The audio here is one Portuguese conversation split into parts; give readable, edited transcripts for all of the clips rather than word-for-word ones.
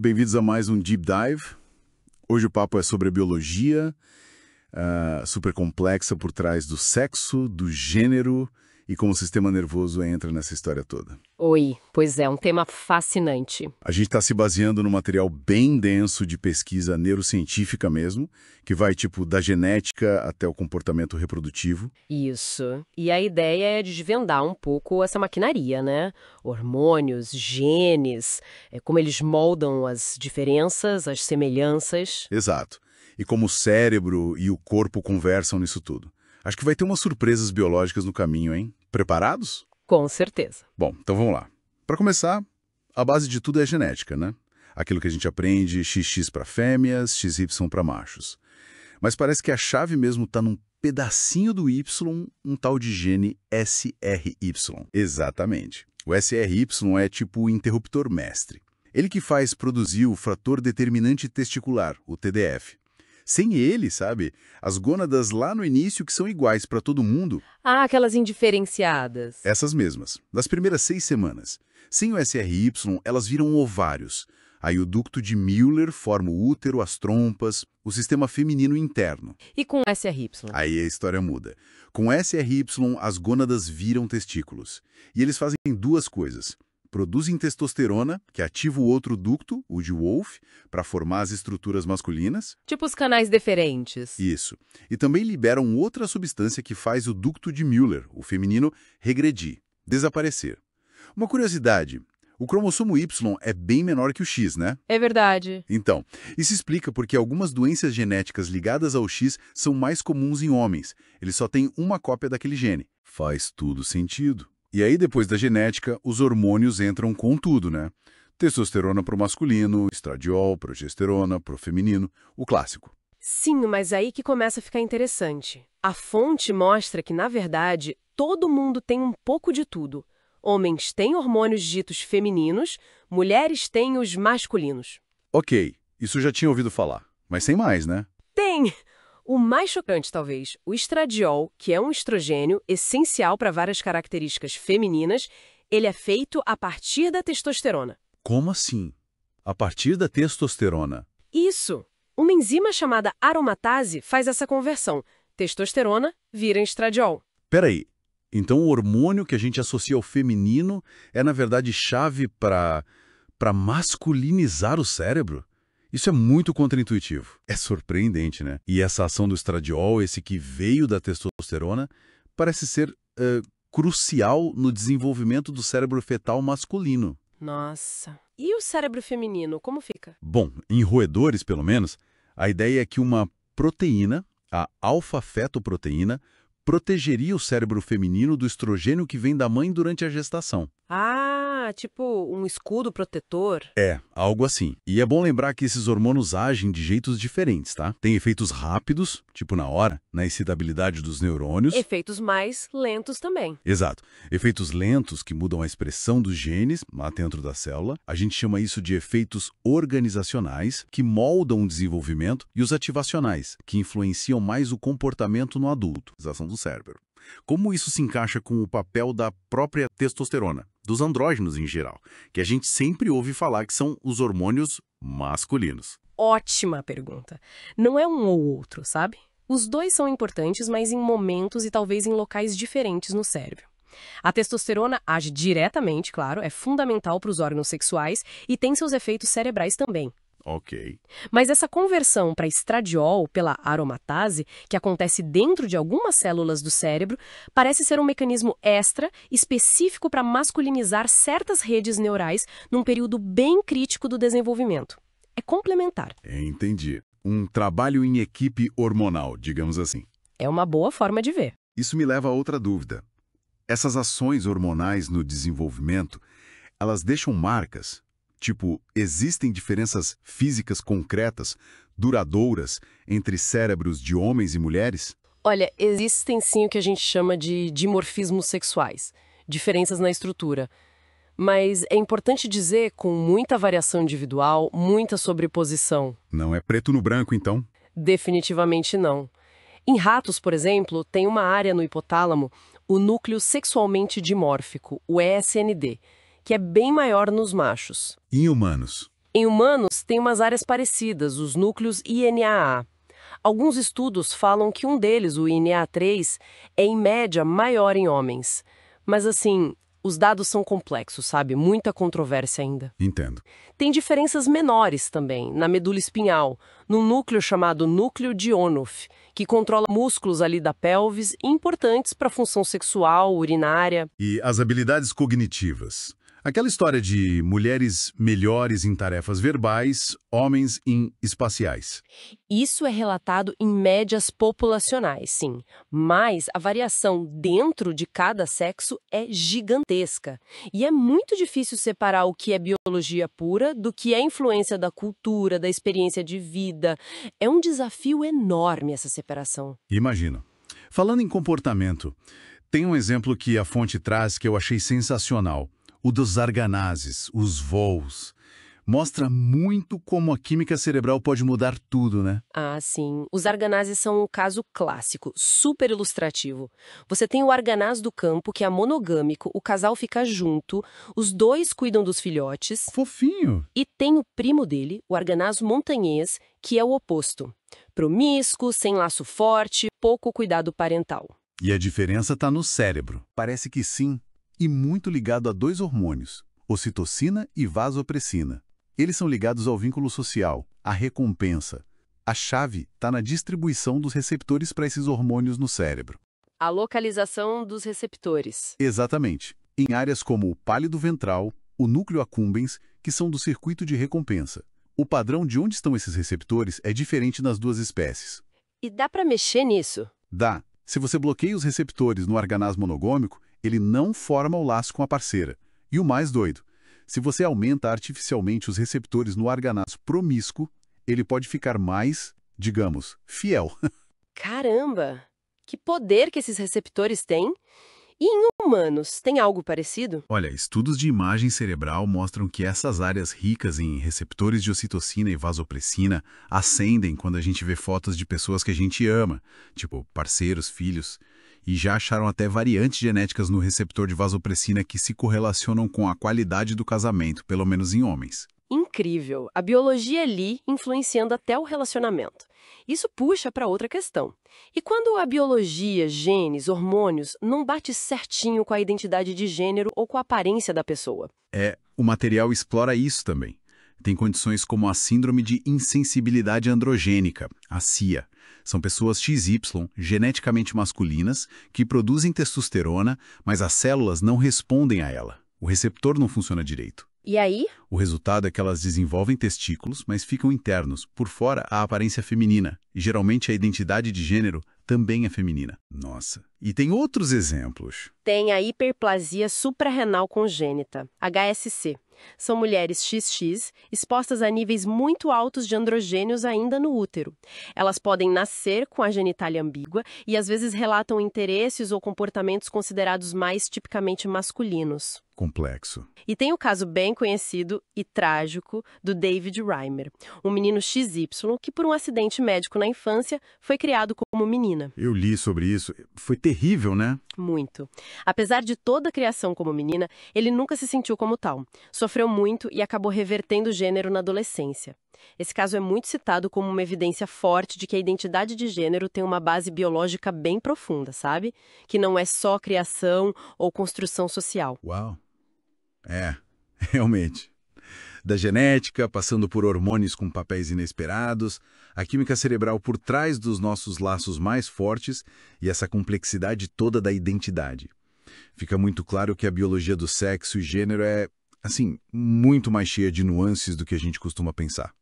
Bem-vindos a mais um Deep Dive. Hoje o papo é sobre a biologia, super complexa por trás do sexo, do gênero e como o sistema nervoso entra nessa história toda. Oi, pois é, um tema fascinante. A gente está se baseando num material bem denso de pesquisa neurocientífica mesmo, que vai tipo da genética até o comportamento reprodutivo. Isso. E a ideia é desvendar um pouco essa maquinaria, né? Hormônios, genes, como eles moldam as diferenças, as semelhanças. Exato. E como o cérebro e o corpo conversam nisso tudo. Acho que vai ter umas surpresas biológicas no caminho, hein? Preparados? Com certeza. Bom, então vamos lá. Para começar, a base de tudo é a genética, né? Aquilo que a gente aprende, XX para fêmeas, XY para machos. Mas parece que a chave mesmo está num pedacinho do Y, um tal de gene SRY. Exatamente. O SRY é tipo o interruptor mestre. Ele que faz produzir o fator determinante testicular, o TDF. Sem ele, sabe, as gônadas lá no início que são iguais para todo mundo... Ah, aquelas indiferenciadas. Essas mesmas, das primeiras 6 semanas. Sem o SRY, elas viram ovários. Aí o ducto de Müller forma o útero, as trompas, o sistema feminino interno. E com SRY? Aí a história muda. Com SRY, as gônadas viram testículos. E eles fazem duas coisas. Produzem testosterona, que ativa o outro ducto, o de Wolff, para formar as estruturas masculinas. Tipo os canais deferentes. Isso. E também liberam outra substância que faz o ducto de Müller, o feminino, regredir, desaparecer. Uma curiosidade, o cromossomo Y é bem menor que o X, né? É verdade. Então, isso explica porque algumas doenças genéticas ligadas ao X são mais comuns em homens. Eles só têm uma cópia daquele gene. Faz tudo sentido. E aí, depois da genética, os hormônios entram com tudo, né? Testosterona pro masculino, estradiol, progesterona pro feminino, o clássico. Sim, mas aí que começa a ficar interessante. A fonte mostra que, na verdade, todo mundo tem um pouco de tudo. Homens têm hormônios ditos femininos, mulheres têm os masculinos. Ok, isso já tinha ouvido falar, mas sem mais, né? Tem! O mais chocante, talvez, o estradiol, que é um estrogênio essencial para várias características femininas, ele é feito a partir da testosterona. Como assim? A partir da testosterona? Isso! Uma enzima chamada aromatase faz essa conversão. Testosterona vira estradiol. Peraí, então o hormônio que a gente associa ao feminino é, na verdade, chave para masculinizar o cérebro? Isso é muito contraintuitivo. É surpreendente, né? E essa ação do estradiol, esse que veio da testosterona, parece ser crucial no desenvolvimento do cérebro fetal masculino. Nossa. E o cérebro feminino, como fica? Bom, em roedores, pelo menos, a ideia é que uma proteína, a alfa-fetoproteína, protegeria o cérebro feminino do estrogênio que vem da mãe durante a gestação. Ah, tipo um escudo protetor? É, algo assim. E é bom lembrar que esses hormônios agem de jeitos diferentes, tá? Tem efeitos rápidos, tipo na hora, na excitabilidade dos neurônios. Efeitos mais lentos também. Exato. Efeitos lentos que mudam a expressão dos genes lá dentro da célula. A gente chama isso de efeitos organizacionais, que moldam o desenvolvimento, e os ativacionais, que influenciam mais o comportamento no adulto, a ação do cérebro. Como isso se encaixa com o papel da própria testosterona, dos andrógenos em geral, que a gente sempre ouve falar que são os hormônios masculinos? Ótima pergunta. Não é um ou outro, sabe? Os dois são importantes, mas em momentos e talvez em locais diferentes no cérebro. A testosterona age diretamente, claro, é fundamental para os órgãos sexuais e tem seus efeitos cerebrais também. Ok. Mas essa conversão para estradiol pela aromatase, que acontece dentro de algumas células do cérebro, parece ser um mecanismo extra, específico para masculinizar certas redes neurais num período bem crítico do desenvolvimento. É complementar. Entendi. Um trabalho em equipe hormonal, digamos assim. É uma boa forma de ver. Isso me leva a outra dúvida. Essas ações hormonais no desenvolvimento, elas deixam marcas? Tipo, existem diferenças físicas concretas, duradouras, entre cérebros de homens e mulheres? Olha, existem sim o que a gente chama de dimorfismos sexuais, diferenças na estrutura. Mas é importante dizer, com muita variação individual, muita sobreposição. Não é preto no branco, então? Definitivamente não. Em ratos, por exemplo, tem uma área no hipotálamo, o núcleo sexualmente dimórfico, o ESND, que é bem maior nos machos. Em humanos? Em humanos, tem umas áreas parecidas, os núcleos INAA. Alguns estudos falam que um deles, o INAA3, é em média maior em homens. Mas assim, os dados são complexos, sabe? Muita controvérsia ainda. Entendo. Tem diferenças menores também, na medula espinhal, num núcleo chamado núcleo de Onuf, que controla músculos ali da pelvis importantes para a função sexual, urinária. E as habilidades cognitivas? Aquela história de mulheres melhores em tarefas verbais, homens em espaciais. Isso é relatado em médias populacionais, sim, mas a variação dentro de cada sexo é gigantesca. E é muito difícil separar o que é biologia pura do que é influência da cultura, da experiência de vida. É um desafio enorme essa separação. Imagino. Falando em comportamento, tem um exemplo que a fonte traz que eu achei sensacional. O dos arganazes, os voos. Mostra muito como a química cerebral pode mudar tudo, né? Ah, sim. Os arganazes são um caso clássico, super ilustrativo. Você tem o arganaz do campo, que é monogâmico, o casal fica junto, os dois cuidam dos filhotes. Fofinho. E tem o primo dele, o arganaz montanhês, que é o oposto. Promíscuo, sem laço forte, pouco cuidado parental. E a diferença está no cérebro. Parece que sim. E muito ligado a dois hormônios, ocitocina e vasopressina. Eles são ligados ao vínculo social, à recompensa. A chave está na distribuição dos receptores para esses hormônios no cérebro. A localização dos receptores. Exatamente. Em áreas como o pálido ventral, o núcleo accumbens, que são do circuito de recompensa. O padrão de onde estão esses receptores é diferente nas duas espécies. E dá para mexer nisso? Dá. Se você bloqueia os receptores no arganaz monogâmico, ele não forma o laço com a parceira. E o mais doido, se você aumenta artificialmente os receptores no arganaz promíscuo, ele pode ficar mais, digamos, fiel. Caramba! Que poder que esses receptores têm! E em humanos, tem algo parecido? Olha, estudos de imagem cerebral mostram que essas áreas ricas em receptores de ocitocina e vasopressina ascendem quando a gente vê fotos de pessoas que a gente ama, tipo parceiros, filhos. E já acharam até variantes genéticas no receptor de vasopressina que se correlacionam com a qualidade do casamento, pelo menos em homens. Incrível! A biologia ali influenciando até o relacionamento. Isso puxa para outra questão. E quando a biologia, genes, hormônios não bate certinho com a identidade de gênero ou com a aparência da pessoa? O material explora isso também. Tem condições como a síndrome de insensibilidade androgênica, a CIA. São pessoas XY, geneticamente masculinas, que produzem testosterona, mas as células não respondem a ela. O receptor não funciona direito. E aí? O resultado é que elas desenvolvem testículos, mas ficam internos, por fora a aparência feminina. E geralmente a identidade de gênero também é feminina. Nossa. E tem outros exemplos. Tem a hiperplasia suprarrenal congênita, HSC. São mulheres XX expostas a níveis muito altos de androgênios ainda no útero. Elas podem nascer com a genitália ambígua e às vezes relatam interesses ou comportamentos considerados mais tipicamente masculinos. Complexo. E tem o caso bem conhecido e trágico do David Reimer, um menino XY que por um acidente médico na infância foi criado como menina. Eu li sobre isso. Foi terrível, né? Muito. Apesar de toda a criação como menina, ele nunca se sentiu como tal. Sofreu muito e acabou revertendo o gênero na adolescência. Esse caso é muito citado como uma evidência forte de que a identidade de gênero tem uma base biológica bem profunda, sabe? Que não é só criação ou construção social. Uau. Realmente. Da genética, passando por hormônios com papéis inesperados, a química cerebral por trás dos nossos laços mais fortes e essa complexidade toda da identidade. Fica muito claro que a biologia do sexo e gênero é, assim, muito mais cheia de nuances do que a gente costuma pensar.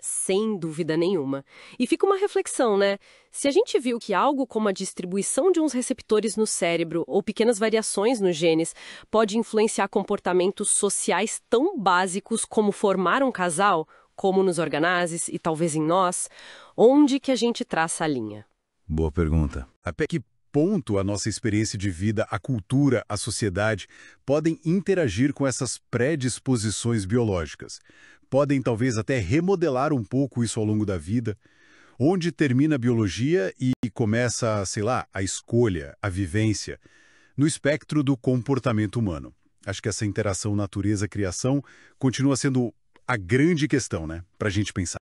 Sem dúvida nenhuma. E fica uma reflexão, né? Se a gente viu que algo como a distribuição de uns receptores no cérebro ou pequenas variações nos genes pode influenciar comportamentos sociais tão básicos como formar um casal, como nos organazes e talvez em nós, onde que a gente traça a linha? Boa pergunta. Até que ponto a nossa experiência de vida, a cultura, a sociedade podem interagir com essas predisposições biológicas? Podem talvez até remodelar um pouco isso ao longo da vida, onde termina a biologia e começa, sei lá, a escolha, a vivência, no espectro do comportamento humano. Acho que essa interação natureza-criação continua sendo a grande questão, né, pra gente pensar.